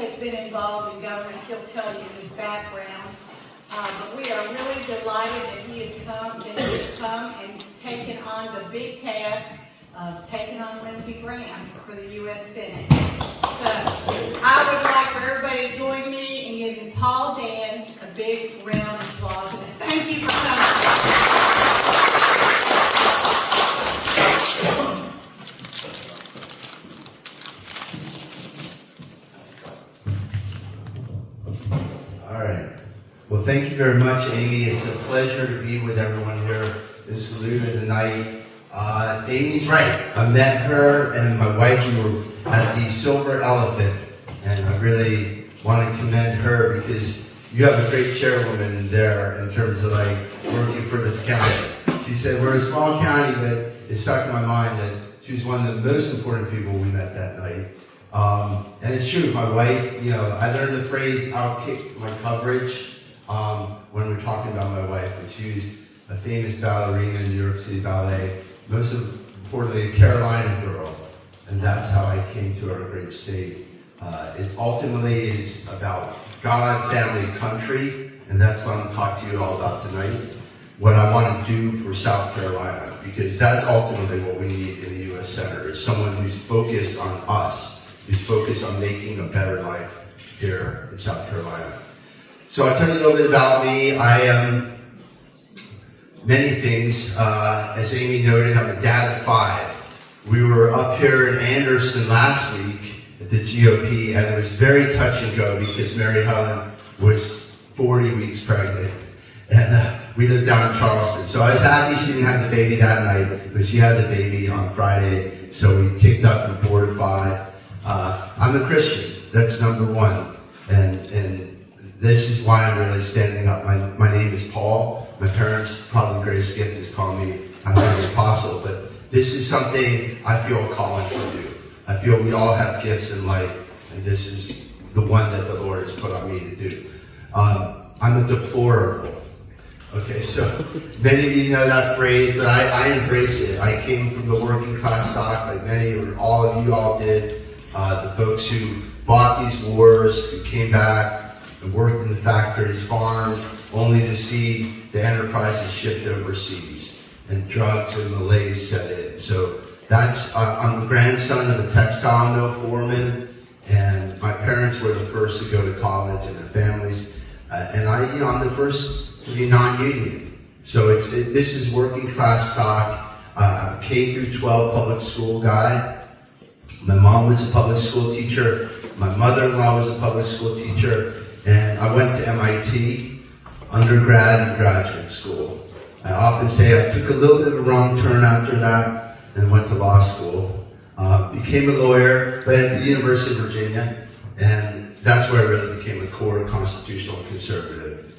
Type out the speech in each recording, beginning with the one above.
has been involved in government. He'll tell you his background. But we are really delighted that he has come and taken on the big task of taking on Lindsey Graham for the U.S. Senate. So I would like for everybody to join me in giving Paul Dan a big round of applause. Thank you for coming. All right. Well, thank you very much, Amy. It's a pleasure to be with everyone here in Saluda tonight. Amy's right. I met her and my wife. We were at the Silver Elephant, and I really want to commend her because you have a great chairwoman there in terms of like working for this county. She said we're a small county, but it stuck in my mind that she was one of the most important people we met that night. And it's true, my wife, I learned the phrase outkick my coverage when we're talking about my wife, but she was a famous ballerina in New York City Ballet, most importantly a Carolina girl, and that's how I came to our great state. It ultimately is about God, family, country, and that's what I'm going to talk to you all about tonight. What I want to do for South Carolina, because that's ultimately what we need in the U.S. Senate, is someone who's focused on us, who's focused on making a better life here in South Carolina. So I'll tell you a little bit about me. I am many things. As Amy noted, I'm a dad of 5. We were up here in Anderson last week at the GOP, and it was very touch and go because Mary Helen was 40 weeks pregnant. And we lived down in Charleston. So I was happy she didn't have the baby that night, but she had the baby on Friday. So we ticked up from 4 to 5. I'm a Christian. That's number one. And this is why I'm really standing up. My name is Paul. My parents, probably greatest gift is calling me an apostle, but this is something I feel a calling to do. I feel we all have gifts in life, and this is the one that the Lord has put on me to do. I'm a deplorable. Okay, so many of you know that phrase, but I embrace it. I came from the working class stock, like many or all of you all did. The folks who fought these wars, who came back and worked in the factories, farmed, only to see the enterprises shipped overseas and drugs and malaise set in. So I'm the grandson of a textile mill foreman, and my parents were the first to go to college in their families. And I'm the first to be non-union. So this is working class stock. I'm a K through 12 public school guy. My mom was a public school teacher. My mother-in-law was a public school teacher. And I went to MIT, undergrad and graduate school. I often say I took a little bit of a wrong turn after that and went to law school. Became a lawyer, but at the University of Virginia. And that's where I really became a core constitutional conservative.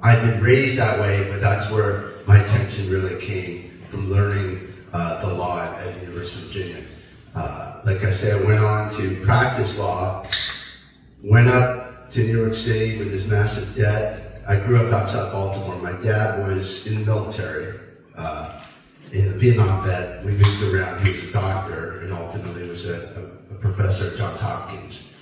I've been raised that way, but that's where my attention really came from learning the law at the University of Virginia. Like I say, I went on to practice law, went up to New York City with this massive debt. I grew up outside Baltimore. My dad was in the military, in a Vietnam vet. We moved around. He was a doctor and ultimately was a professor at Johns Hopkins.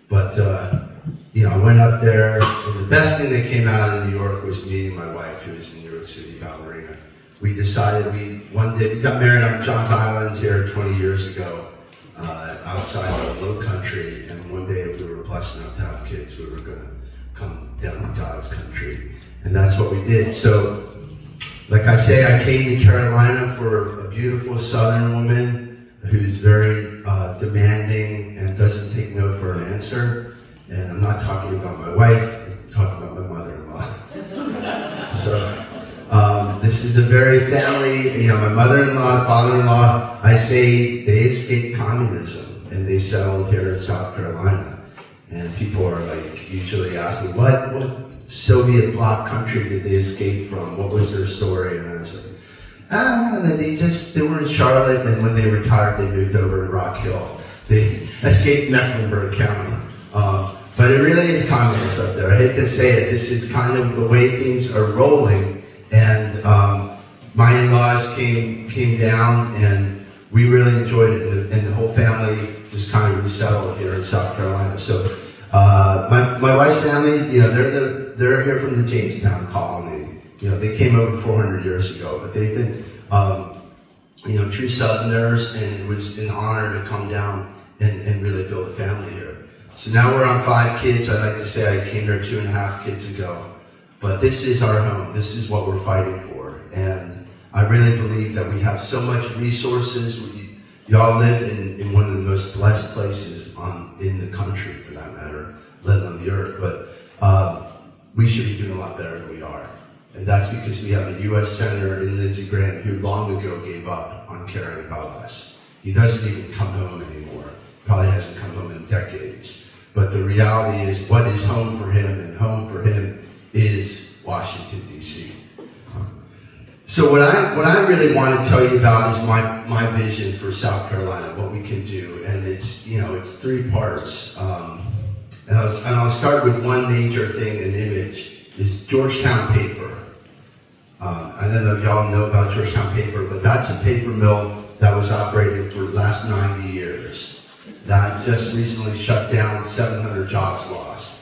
But I went up there, and the best thing that came out of New York was meeting my wife, who was in New York City ballerina. We decided we got married on Johns Island here 20 years ago, outside of the Low Country, and one day if we were blessed enough to have kids, we were going to come down to God's country, and that's what we did. So, like I say, I came to Carolina for a beautiful Southern woman who's very demanding and doesn't take no for an answer. And I'm not talking about my wife, I'm talking about my mother-in-law. So, this is a very family, my mother-in-law, father-in-law, I say they escaped communism and they settled here in South Carolina. And people are usually ask me, what Soviet bloc country did they escape from? What was their story? And I was like, I don't know, they were in Charlotte, and when they retired, they moved over to Rock Hill. They escaped Mecklenburg County. But it really is communist up there. I hate to say it, this is kind of the way things are rolling. And my in-laws came down, and we really enjoyed it, and the whole family just kind of resettled here in South Carolina. So my wife's family, you know, they're here from the Jamestown colony. You know, they came over 400 years ago, but they've been, you know, true Southerners, and it was an honor to come down and really build a family here. So now we're on 5 kids. I like to say I came here 2.5 kids ago. But this is our home. This is what we're fighting for. And I really believe that we have so much resources. Y'all live in one of the most blessed places in the country, for that matter, let alone the earth. But we should be doing a lot better than we are. And that's because we have a U.S. Senator in Lindsey Graham who long ago gave up on caring about us. He doesn't even come home anymore. Probably hasn't come home in decades. But the reality is, what is home for him? And home for him is Washington, D.C. So what I really want to tell you about is my vision for South Carolina, what we can do, and it's 3 parts. And I'll start with one major thing, an image, is Georgetown Paper. I don't know if y'all know about Georgetown Paper, but that's a paper mill that was operating for the last 90 years. That just recently shut down, 700 jobs lost.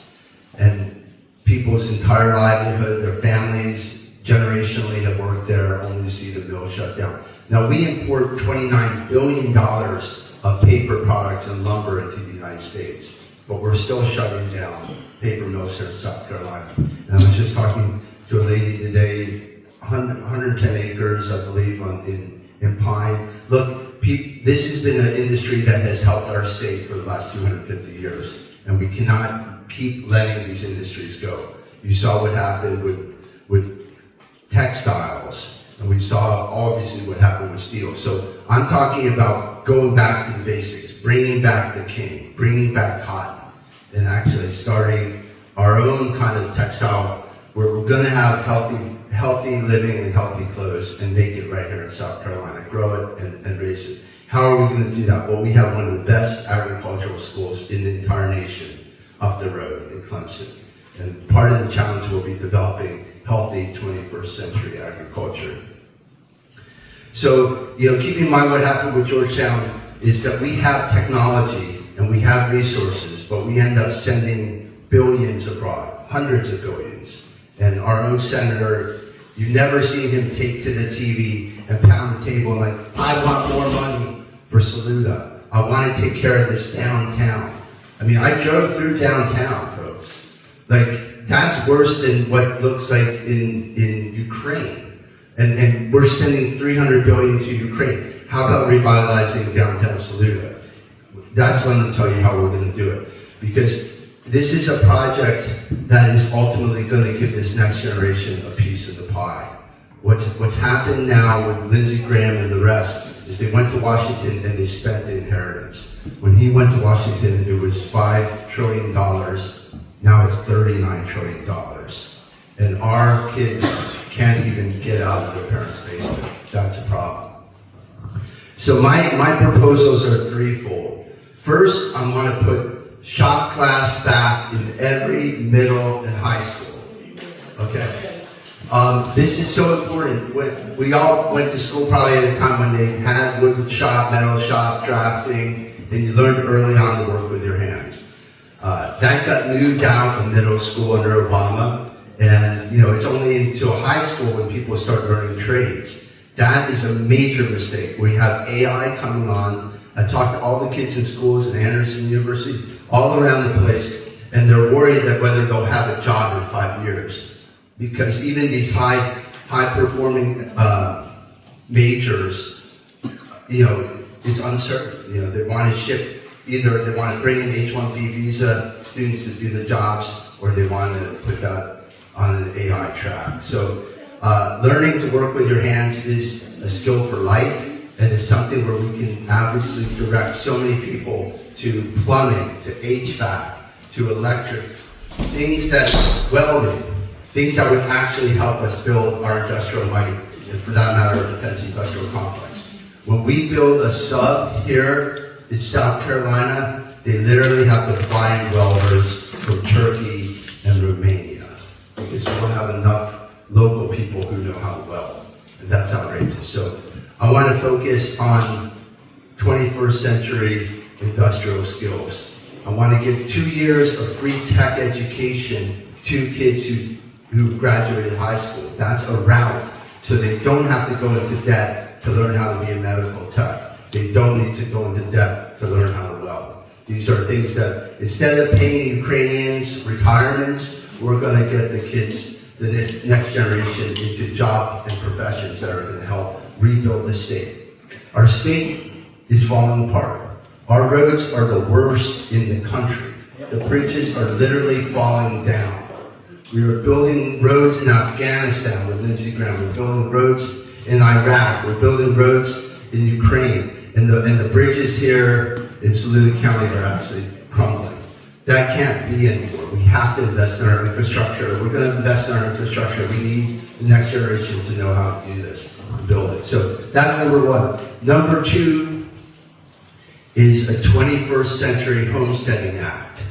And people's entire livelihood, their families, generationally have worked there only to see the mill shut down. Now we import $29 billion of paper products and lumber into the United States, but we're still shutting down paper mills here in South Carolina. And I was just talking to a lady today, 110 acres, I believe, in pine. Look, this has been an industry that has helped our state for the last 250 years, and we cannot keep letting these industries go. You saw what happened with textiles, and we saw obviously what happened with steel. So I'm talking about going back to the basics, bringing back the king, bringing back cotton, and actually starting our own kind of textile where we're going to have healthy living and healthy clothes and make it right here in South Carolina, grow it and raise it. How are we going to do that? Well, we have one of the best agricultural schools in the entire nation up the road in Clemson. And part of the challenge will be developing healthy 21st century agriculture. So, keep in mind what happened with Georgetown is that we have technology and we have resources, but we end up sending billions abroad, hundreds of billions. And our own senator, you've never seen him take to the TV and pound the table like, I want more money for Saluda. I want to take care of this downtown. I mean, I drove through downtown, folks. Like, that's worse than what looks like in Ukraine. And we're sending $300 billion to Ukraine. How about revitalizing downtown Saluda? That's when I'll tell you how we're going to do it. Because this is a project that is ultimately going to give this next generation a piece of the pie. What's happened now with Lindsey Graham and the rest is they went to Washington and they spent the inheritance. When he went to Washington, it was $5 trillion. Now it's $39 trillion. And our kids can't even get out of their parents' basement. That's a problem. So my proposals are threefold. First, I want to put shop class back in every middle and high school. Okay? This is so important. We all went to school probably at a time when they had wood shop, metal shop, drafting, and you learned early on to work with your hands. That got moved out in middle school under Obama, and it's only until high school when people start learning trades. That is a major mistake. We have AI coming on. I talked to all the kids in schools at Anderson University, all around the place, and they're worried that whether they'll have a job in 5 years. Because even these high-performing majors, it's uncertain. They want to ship, either they want to bring in H-1B visa students to do the jobs, or they want to put that on an AI track. So learning to work with your hands is a skill for life, and it's something where we can obviously direct so many people to plumbing, to HVAC, to electric, things that welding, things that would actually help us build our industrial might, and for that matter, our defense industrial complex. When we build a sub here in South Carolina, they literally have to fly in welders from Turkey and Romania because we don't have enough local people who know how to weld, and that's outrageous. So I want to focus on 21st century industrial skills. I want to give 2 years of free tech education to kids who graduated high school. That's a route, so they don't have to go into debt to learn how to be a medical tech. They don't need to go into debt to learn how to weld. These are things that, instead of paying Ukrainians retirements, we're going to get the kids, the next generation, into jobs and professions that are going to help rebuild the state. Our state is falling apart. Our roads are the worst in the country. The bridges are literally falling down. We were building roads in Afghanistan with Lindsey Graham. We're building roads in Iraq. We're building roads in Ukraine. And the bridges here in Saluda County are actually crumbling. That can't be anymore. We have to invest in our infrastructure. If we're going to invest in our infrastructure, we need the next generation to know how to do this and build it. So that's number one. Number two is a 21st Century Homesteading Act.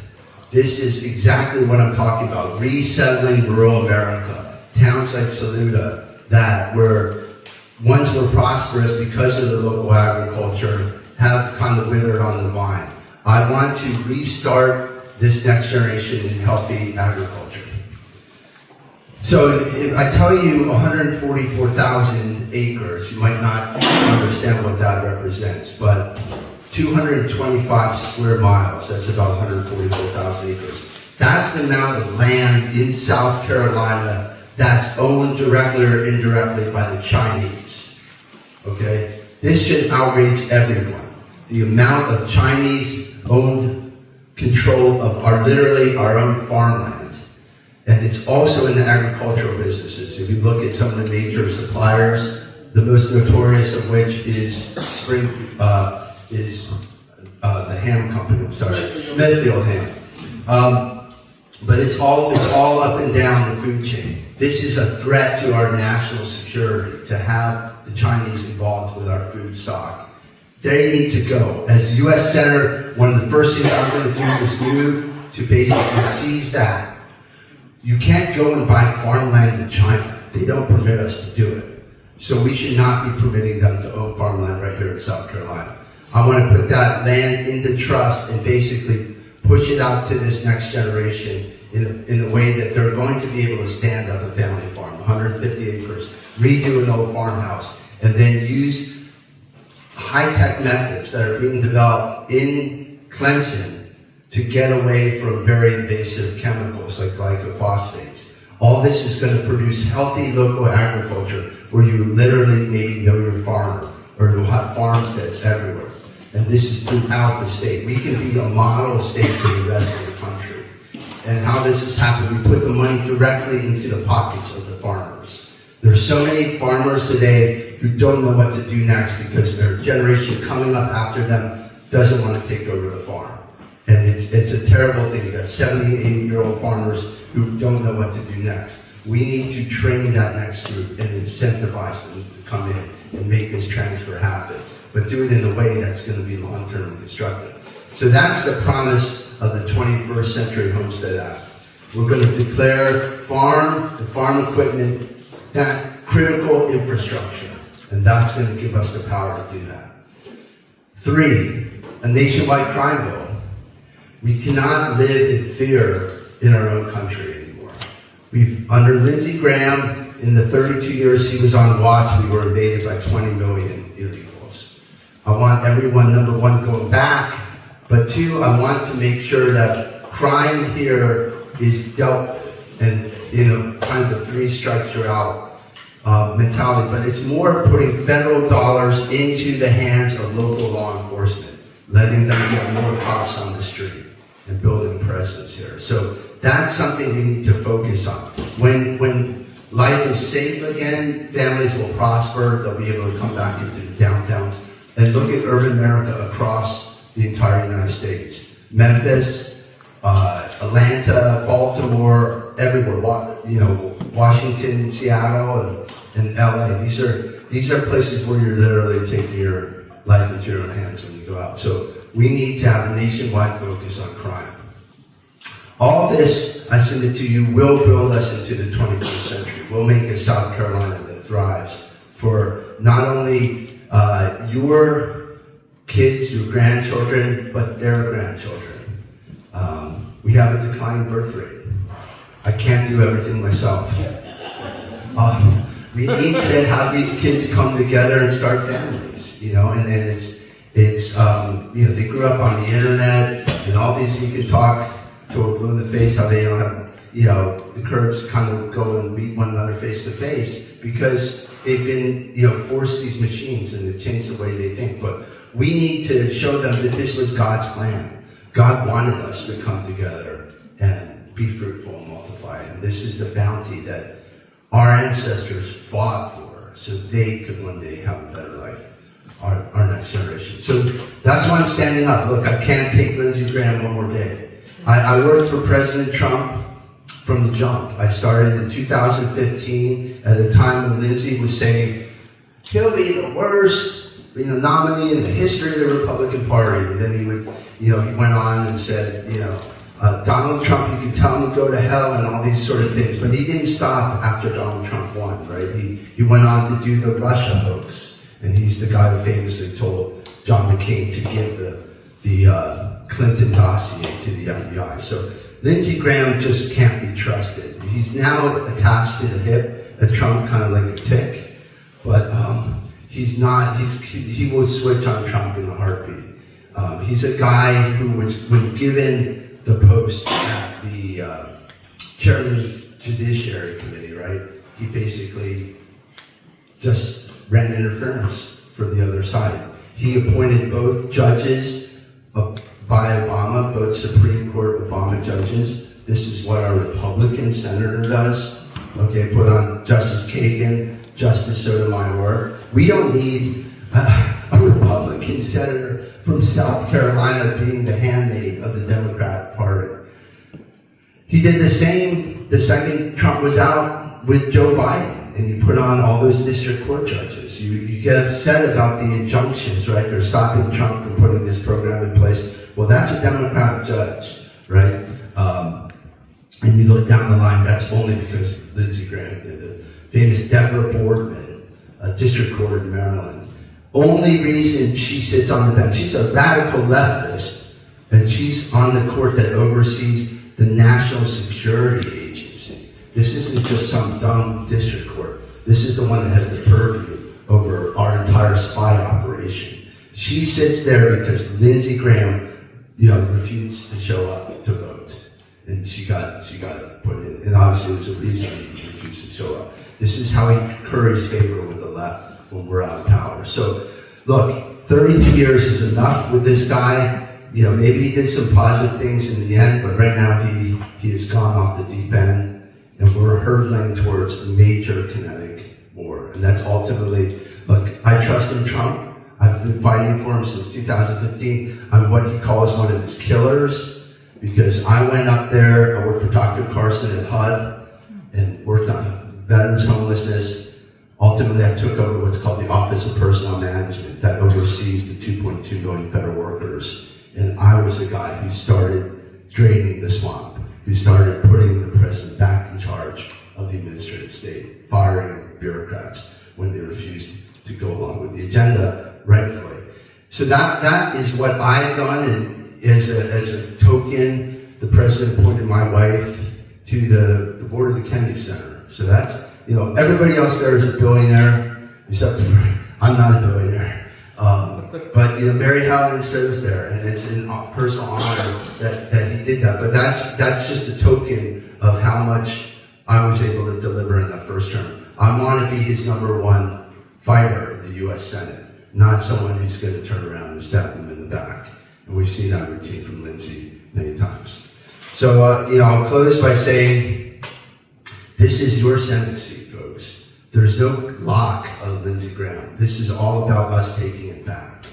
This is exactly what I'm talking about. Resettling rural America. Towns like Saluda that once were prosperous because of the local agriculture have kind of withered on the vine. I want to restart this next generation in healthy agriculture. So if I tell you 144,000 acres, you might not understand what that represents, but 225 square miles, that's about 144,000 acres. That's the amount of land in South Carolina that's owned directly or indirectly by the Chinese. Okay? This should outrage everyone. The amount of Chinese-owned control of literally our own farmland. And it's also in the agricultural businesses. If you look at some of the major suppliers, the most notorious of which is the ham company, Smithfield Ham. But it's all up and down the food chain. This is a threat to our national security to have the Chinese involved with our food stock. They need to go. As U.S. Senator, one of the first things I'm going to do is move to basically seize that. You can't go and buy farmland in China. They don't permit us to do it. So we should not be permitting them to own farmland right here in South Carolina. I want to put that land into trust and basically push it out to this next generation in a way that they're going to be able to stand up a family farm, 150 acres, redo an old farmhouse, and then use high-tech methods that are being developed in Clemson to get away from very invasive chemicals like glyphosate. All this is going to produce healthy local agriculture where you literally maybe know your farmer, or you'll have farmsteads everywhere. And this is throughout the state. We can be a model state for the rest of the country. And how does this happen? We put the money directly into the pockets of the farmers. There's so many farmers today who don't know what to do next because their generation coming up after them doesn't want to take over the farm. And it's a terrible thing. You got 70, 80-year-old farmers who don't know what to do next. We need to train that next group and incentivize them to come in and make this transfer happen, but do it in a way that's going to be long-term and constructive. So that's the promise of the 21st Century Homestead Act. We're going to declare farm equipment, that critical infrastructure, and that's going to give us the power to do that. 3, a nationwide crime bill. We cannot live in fear in our own country anymore. Under Lindsey Graham, in the 32 years he was on watch, we were invaded by 20 million illegals. I want everyone, number one, going back, but 2, I want to make sure that crime here is dealt with, and kind of the 3 strikes you're out mentality, but it's more putting federal dollars into the hands of local law enforcement, letting them get more cops on the street and building presence here. So that's something we need to focus on. When life is safe again, families will prosper, they'll be able to come back into the downtowns. And look at urban America across the entire United States. Memphis, Atlanta, Baltimore, everywhere, Washington, Seattle, and LA. These are places where you're literally taking your life into your own hands when you go out. So we need to have a nationwide focus on crime. All this, I send it to you, will build us into the 21st century. We'll make a South Carolina that thrives for not only your kids, your grandchildren, but their grandchildren. We have a declining birth rate. I can't do everything myself. We need to have these kids come together and start families, you know, and it's you know, they grew up on the internet and all these, you can talk to a blue in the face how they don't have, you know, the courage to kind of go and meet one another face to face because they've been, you know, forced these machines and they've changed the way they think. But we need to show them that this was God's plan. God wanted us to come together and be fruitful and multiply. And this is the bounty that our ancestors fought for so they could one day have a better life, our next generation. So that's why I'm standing up. Look, I can't take Lindsey Graham one more day. I worked for President Trump from the jump. I started in 2015 at a time when Lindsey was saying, he'll be the worst, you know, nominee in the history of the Republican Party. And then he would, you know, he went on and said, you know, Donald Trump, you can tell him to go to hell and all these sort of things. But he didn't stop after Donald Trump won, right? He went on to do the Russia hoax. And he's the guy who famously told John McCain to give the Clinton dossier to the FBI. So Lindsey Graham just can't be trusted. He's now attached to the hip at Trump, kind of like a tick. But he's not, he will switch on Trump in a heartbeat. He's a guy who was, when given the post at the chairman of the Judiciary Committee, right? He basically just ran interference for the other side. He appointed both judges by Obama, both Supreme Court Obama judges. This is what our Republican senator does. Okay, put on Justice Kagan, Justice Sotomayor. We don't need a Republican senator from South Carolina being the handmaid of the Democrat Party. He did the same the second Trump was out with Joe Biden, and he put on all those district court judges. You get upset about the injunctions, right? They're stopping Trump from putting this program in place. Well, that's a Democrat judge, right? And you look down the line, that's only because Lindsey Graham did it. Famous Deborah Boardman, a district court in Maryland. Only reason she sits on the bench, she's a radical leftist, and she's on the court that oversees the National Security Agency. This isn't just some dumb district court. This is the one that has the purview over our entire spy operation. She sits there because Lindsey Graham, you know, refused to show up to vote. And she got put in. And obviously there's a reason he refused to show up. This is how he curries favor with the left when we're out of power. So, look, 32 years is enough with this guy. You know, maybe he did some positive things in the end, but right now he has gone off the deep end, and we're hurtling towards a major kinetic war. And that's ultimately, look, I trust in Trump. I've been fighting for him since 2015. I'm what he calls one of his killers, because I went up there, I worked for Dr. Carson at HUD, and worked on veterans homelessness. Ultimately, I took over what's called the Office of Personnel Management that oversees the 2.2 million federal workers. And I was the guy who started draining the swamp, who started putting the president back in charge of the administrative state, firing bureaucrats when they refused to go along with the agenda, rightfully. So that is what I've done, and as a token, the president appointed my wife to the board of the Kennedy Center. So that's, you know, everybody else there is a billionaire, except for, I'm not a billionaire. But, you know, Mary Helen serves there, and it's in personal honor that he did that. But that's just a token of how much I was able to deliver in that first term. I want to be his #1 fighter in the U.S. Senate, not someone who's going to turn around and stab him in the back. And we've seen that routine from Lindsey many times. So, you know, I'll close by saying, this is your Senate seat, folks. There's no lock of Lindsey Graham. This is all about us taking it back.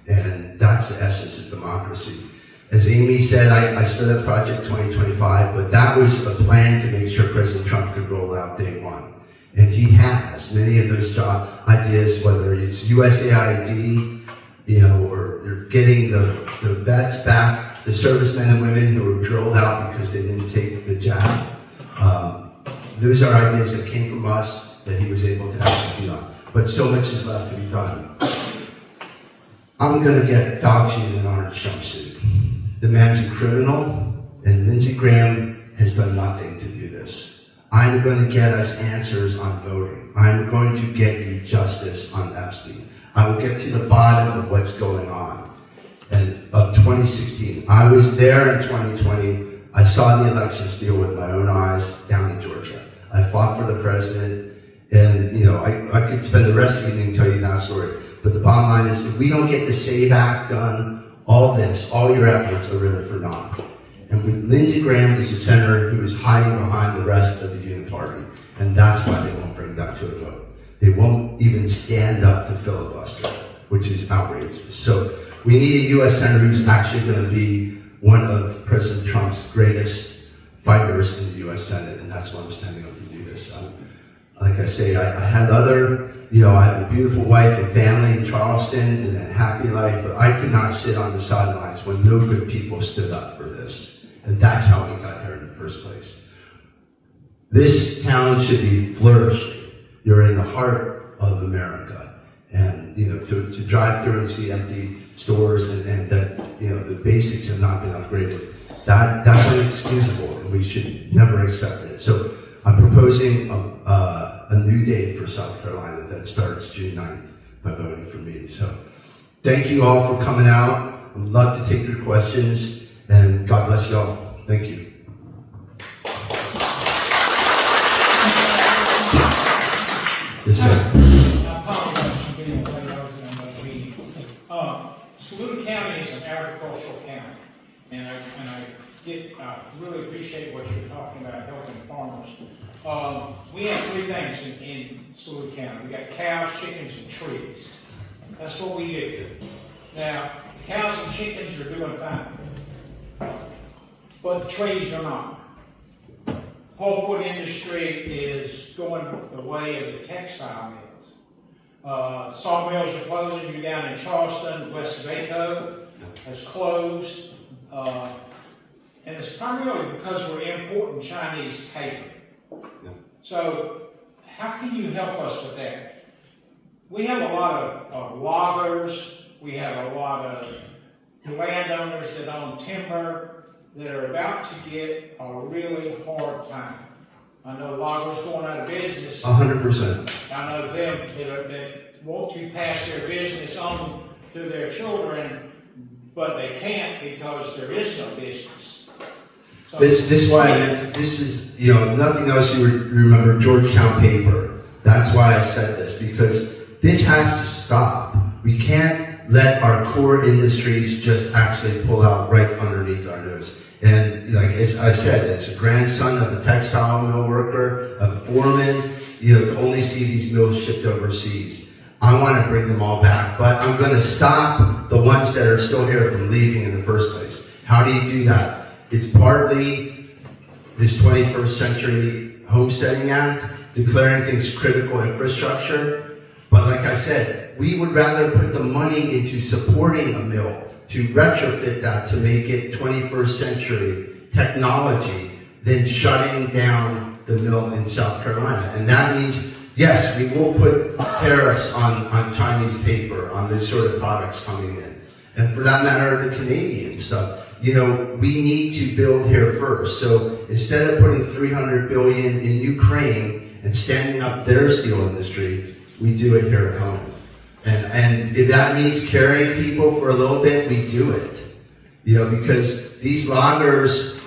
And that's the essence of democracy. As Amy said, I stood at Project 2025, but that was a plan to make sure President Trump could roll out day one. And he has many of those job ideas, whether it's USAID, you know, or getting the vets back, the servicemen and women who were drilled out because they didn't take the jab. Those are ideas that came from us that he was able to execute on. But so much is left to be done. I'm going to get Fauci in an orange jumpsuit. The man's a criminal. And Lindsey Graham has done nothing to do this. I'm going to get us answers on voting. I'm going to get you justice on Epstein. I will get to the bottom of what's going on. And of 2016, I was there in 2020. I saw the election steal with my own eyes down in Georgia. I fought for the president, and I could spend the rest of the evening telling you that story. But the bottom line is, if we don't get the SAVE Act done, all your efforts are really for naught. And with Lindsey Graham is a senator who is hiding behind the rest of the Union Party, and that's why they won't bring that to a vote. They won't even stand up to filibuster, which is outrageous. So we need a U.S. senator who's actually going to be one of President Trump's greatest fighters in the U.S. Senate, and that's why I'm standing up to do this. Like I say, I had I have a beautiful wife and family in Charleston and a happy life, but I could not sit on the sidelines when no good people stood up for this. And that's how we got here in the first place. This town should be flourishing. You're in the heart of America. And, to drive through and see empty stores and that, the basics have not been upgraded, that's inexcusable, and we should never accept it. So I'm proposing a new date for South Carolina that starts June 9th by voting for me. So thank you all for coming out. I'd love to take your questions, and God bless you all. Thank you. Yes, sir. I apologize for being late. I was in another meeting. Saluda County is an agricultural county, and I really appreciate what you're talking about, helping farmers. We have three things in Saluda County. We got cows, chickens, and trees. That's what we do. Now, the cows and chickens are doing fine, but the trees are not. Pulpwood industry is going the way of the textile mills. Sawmills are closing. You're down in Charleston, West Vaco has closed. And it's primarily because we're importing Chinese paper. So how can you help us with that? We have a lot of loggers. We have a lot of landowners that own timber that are about to get a really hard time. I know loggers going out of business. 100%. I know them that want to pass their business on to their children, but they can't because there is no business. So this is nothing else you remember Georgetown paper. That's why I said this, because this has to stop. We can't let our core industries just actually pull out right underneath our nose. And like as I said, it's a grandson of a textile mill worker, a foreman. You only see these mills shipped overseas. I want to bring them all back, but I'm going to stop the ones that are still here from leaving in the first place. How do you do that? It's partly this 21st Century Homesteading Act, declaring things critical infrastructure. But like I said, we would rather put the money into supporting a mill to retrofit that to make it 21st century technology than shutting down the mill in South Carolina. And that means, yes, we will put tariffs on Chinese paper, on this sort of products coming in. And for that matter, the Canadian stuff. We need to build here first. So instead of putting $300 billion in Ukraine and standing up their steel industry, we do it here at home. And if that means carrying people for a little bit, we do it. Because these loggers,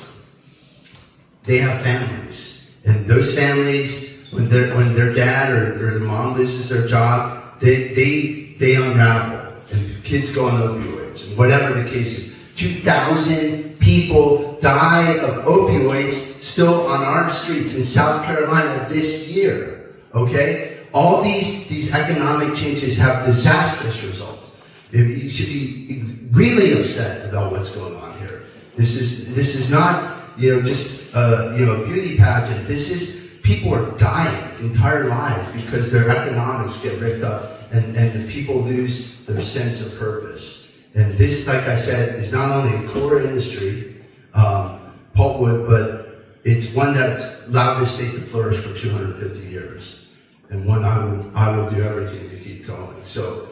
they have families. And those families, when their dad or their mom loses their job, they unravel. And kids go on opioids. And whatever the case is. 2,000 people die of opioids still on our streets in South Carolina this year. Okay? All these economic changes have disastrous results. You should be really upset about what's going on here. This is not just a beauty pageant. This is people are dying entire lives because their economics get ripped up and the people lose their sense of purpose. And this, like I said, is not only a core industry, pulpwood, but it's one that's allowed this state to flourish for 250 years. And one I will do everything to keep going. So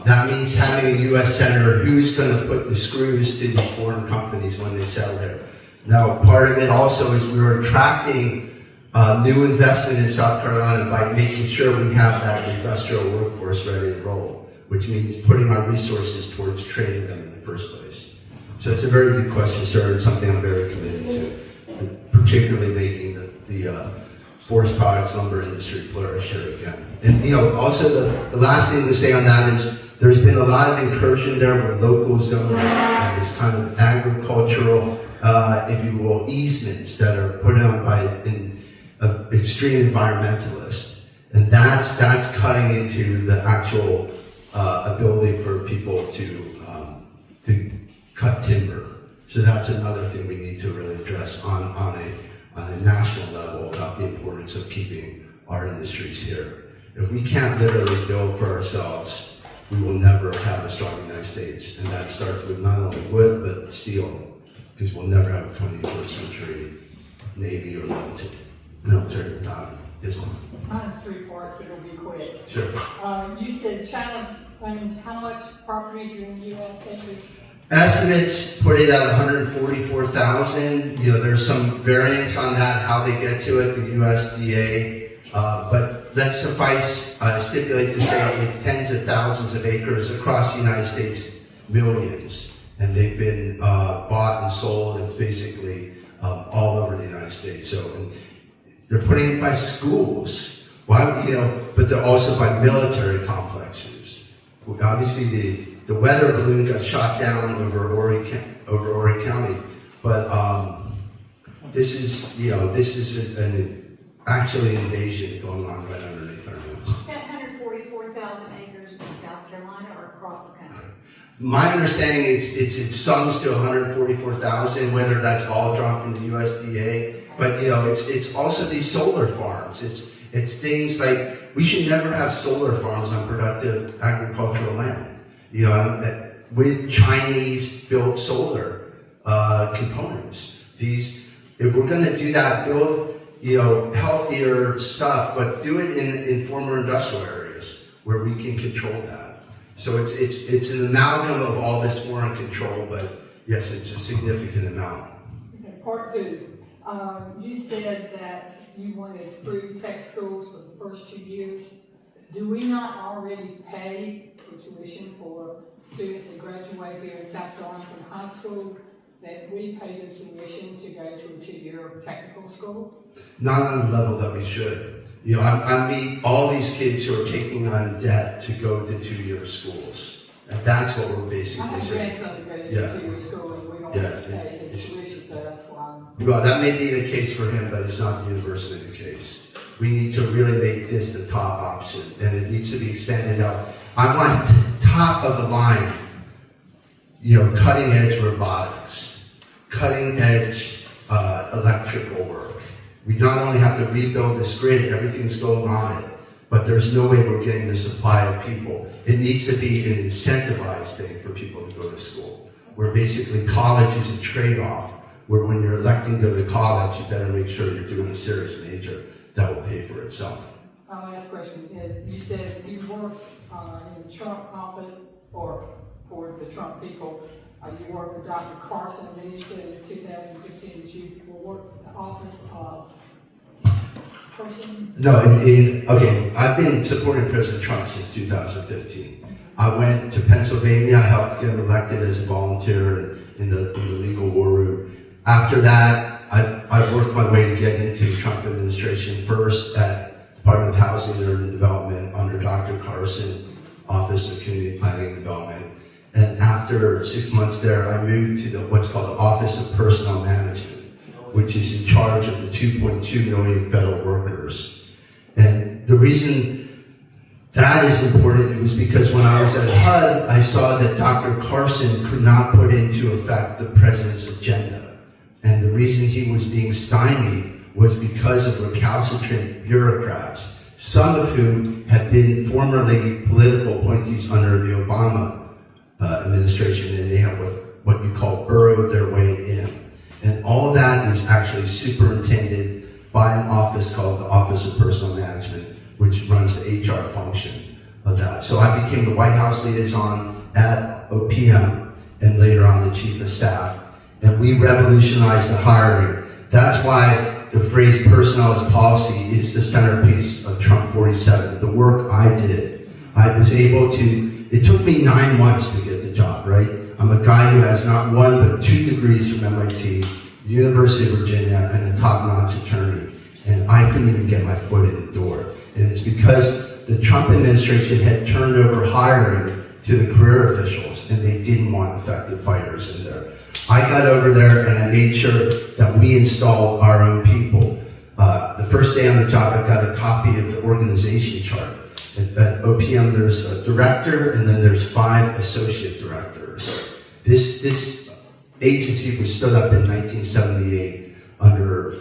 that means having a U.S. senator who's going to put the screws to the foreign companies when they sell there. Now, part of it also is we were attracting new investment in South Carolina by making sure we have that industrial workforce ready to roll, which means putting our resources towards training them in the first place. So it's a very good question, sir. It's something I'm very committed to, particularly making the forest products lumber industry flourish here again. And also the last thing to say on that is there's been a lot of incursion there with local zoning and this kind of agricultural, if you will, easements that are put on by extreme environmentalists. And that's cutting into the actual ability for people to cut timber. So that's another thing we need to really address on a national level about the importance of keeping our industries here. If we can't literally build for ourselves, we will never have a strong United States. And that starts with not only wood, but steel, because we'll never have a 21st century Navy or military without Islam. Mine is 3 parts, it'll be quick. Sure. You said China claims how much property during U.S. acres? Estimates put it at 144,000. There's some variance on that, how they get to it, the USDA. But let's stipulate to say it's tens of thousands of acres across the United States, millions. And they've been bought and sold. It's basically all over the United States. So they're putting it by schools. Why, but they're also by military complexes. Obviously, the weather balloon got shot down over Horry County, but this is an actually invasion going on right underneath our nose. Is that 144,000 acres in South Carolina or across the country? My understanding is it sums to 144,000, whether that's all drawn from the USDA. But it's also these solar farms. It's things like we should never have solar farms on productive agricultural land. With Chinese-built solar components. If we're going to do that, build healthier stuff, but do it in former industrial areas where we can control that. So it's an amalgam of all this foreign control, but yes, it's a significant amount. Okay, part 2. You said that you wanted free tech schools for the first 2 years. Do we not already pay for tuition for students that graduate here in South Carolina from high school, that we pay their tuition to go to a 2-year technical school? Not on the level that we should. I meet all these kids who are taking on debt to go to 2-year schools. And that's what we're I basically have a saying. grandson that goes Yeah. to 2-year school and we don't Yeah. have to pay his tuition, so that's why. Well, that may be the case for him, but it's not universally the case. We need to really make this the top option, and it needs to be expanded out. I want top of the line, cutting edge robotics, cutting edge electrical work. We not only have to rebuild this grid, everything's going on it, but there's no way we're getting the supply of people. It needs to be an incentivized thing for people to go to school, where basically college is a trade-off, where when you're electing to go to college, you better make sure you're doing a serious major that will pay for itself. My last question is, you said you worked in the Trump office, or for the Trump people, you worked with Dr. Carson, and then you said in 2015 that you will work in the office of person? No, okay, I've been supporting President Trump since 2015. I went to Pennsylvania, I helped get him elected as a volunteer in the legal war room. After that, I worked my way to get into the Trump administration, first at Department of Housing and Urban Development under Dr. Carson, Office of Community Planning and Development. And after 6 months there, I moved to what's called the Office of Personnel Management, which is in charge of the 2.2 million federal workers. And the reason that is important was because when I was at HUD, I saw that Dr. Carson could not put into effect the president's agenda. And the reason he was being stymied was because of recalcitrant bureaucrats, some of whom had been formerly political appointees under the Obama administration, and they have what you call burrowed their way in. And all of that is actually superintended by an office called the Office of Personnel Management, which runs the HR function of that. So I became the White House liaison at OPM, and later on the chief of staff. and we revolutionized the hiring. That's why the phrase personnel as policy is the centerpiece of Trump 47. The work I did, I was able to, it took me 9 months to get the job, right? I'm a guy who has not 1 but 2 degrees from MIT, the University of Virginia, and a top-notch attorney. And I couldn't even get my foot in the door. And it's because the Trump administration had turned over hiring to the career officials, and they didn't want effective fighters in there. I got over there and I made sure that we installed our own people. The first day on the job, I got a copy of the organization chart. At OPM, there's a director, and then there's 5 associate directors. This agency was stood up in 1978 under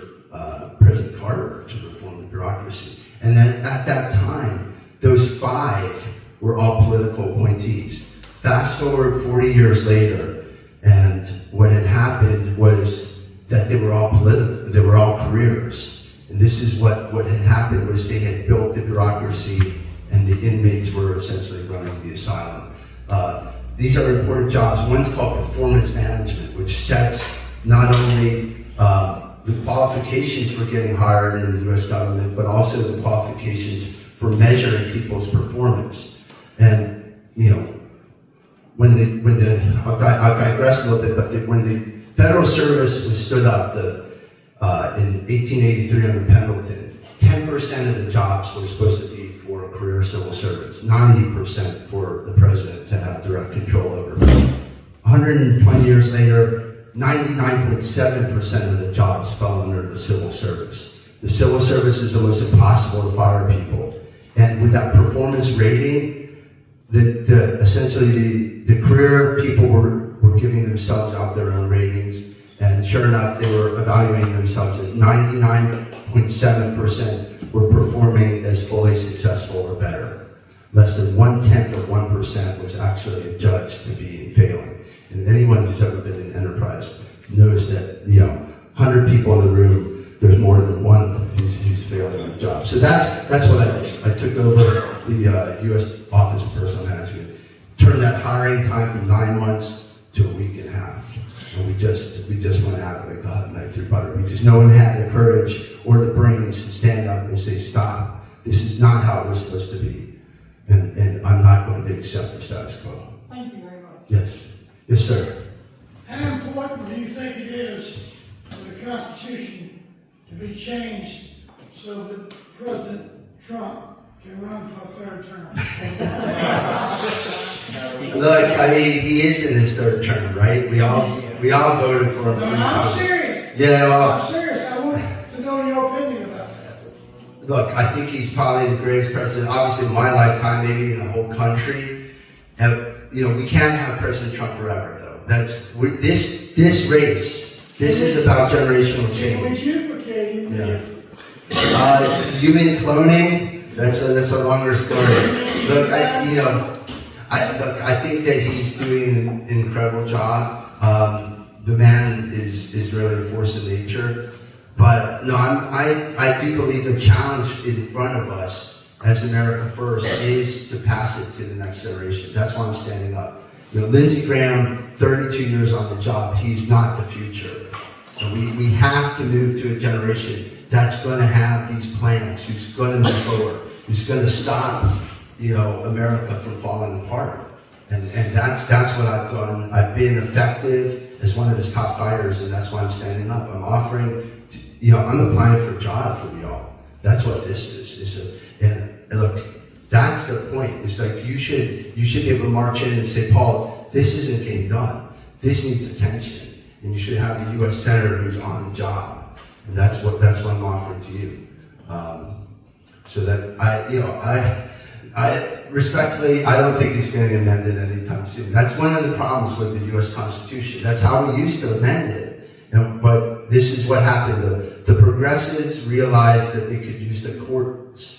President Carter to reform the bureaucracy. And then at that time, those 5 were all political appointees. Fast forward 40 years later, and what had happened was that they were all political, they were all careers. And this is what had happened was they had built the bureaucracy, and the inmates were essentially running the asylum. These are important jobs. One's called performance management, which sets not only the qualifications for getting hired in the US government, but also the qualifications for measuring people's performance. And, you know, I'll digress a little bit, but when the federal service was stood up in 1883 under Pendleton, 10% of the jobs were supposed to be for career civil servants, 90% for the president to have direct control over. 120 years later, 99.7% of the jobs fell under the civil service. The civil service is almost impossible to fire people. And with that performance rating, essentially the career people were giving themselves out their own ratings, and sure enough, they were evaluating themselves as 99.7% were performing as fully successful or better. Less than 1/10% was actually adjudged to be failing. And anyone who's ever been in enterprise knows that, 100 people in the room, there's more than one who's failing on the job. So that's what I did. I took over the U.S. Office of Personnel Management, turned that hiring time from 9 months to a week and a half. And we just went out like a knife through butter, because no one had the courage or the brains to stand up and say, stop, this is not how it was supposed to be. And I'm not going to accept the status quo. Thank you very much. Yes. Yes, sir. How important do you think it is for the Constitution to be changed so that President Trump can run for a 3rd term? Look, I mean, he is in his 3rd term, right? We all voted for him. No, I'm serious. Yeah, well, I'm serious. I want to know your opinion about that. look, I think he's probably the greatest president, obviously in my lifetime, maybe in the whole country. And, we can't have President Trump forever, though. This race, this is about generational Can we change. duplicate him Yeah. if Human cloning, that's a longer story. Look, I think that he's doing an incredible job. The man is really a force of nature. But no, I do believe the challenge in front of us as America First is to pass it to the next generation. That's why I'm standing up. Lindsey Graham, 32 years on the job, he's not the future. And we have to move to a generation that's going to have these plans, who's going to move forward, who's going to stop, America from falling apart. And that's what I've done. I've been effective as one of his top fighters, and that's why I'm standing up. I'm offering, I'm applying for a job for y'all. That's what this is. And look, that's the point. It's like you should be able to march in and say, Paul, this isn't getting done. This needs attention, and you should have the U.S. Senator who's on the job. And that's what I'm offering to you. So that I respectfully, I don't think it's going to be amended anytime soon. That's one of the problems with the U.S. Constitution. That's how we used to amend it. But this is what happened. The progressives realized that they could use the courts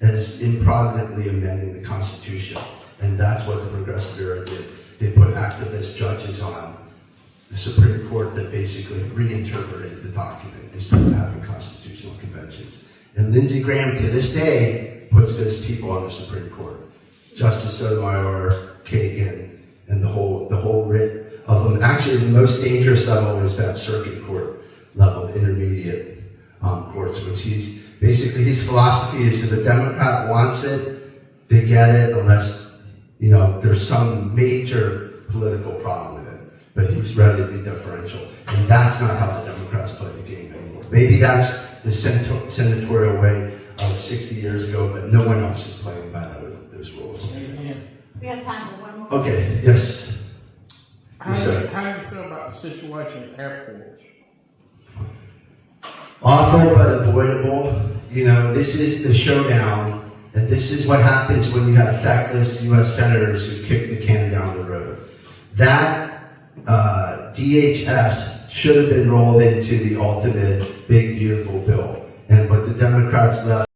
as improvidently amending the Constitution. And that's what the Progressive era did. They put activist judges on the Supreme Court that basically reinterpreted the document instead of having constitutional conventions. And Lindsey Graham, to this day, puts those people on the Supreme Court. Justice Sotomayor, Kagan, and the whole writ of them. Actually, the most dangerous level is that circuit court level, the intermediate courts, which his philosophy is if a Democrat wants it, they get it unless, there's some major political problem with it. But he's ready to be deferential. And that's not how the Democrats play the game anymore. Maybe that's the senatorial way of 60 years ago, but no one else is playing by those rules. We have time for one more. Okay, yes. How do you feel about the situation at airports? Awful but avoidable. This is the showdown, and this is what happens when you have feckless U.S. senators who kick the can down the road. That DHS should have been rolled into the ultimate big, beautiful bill. And what the Democrats left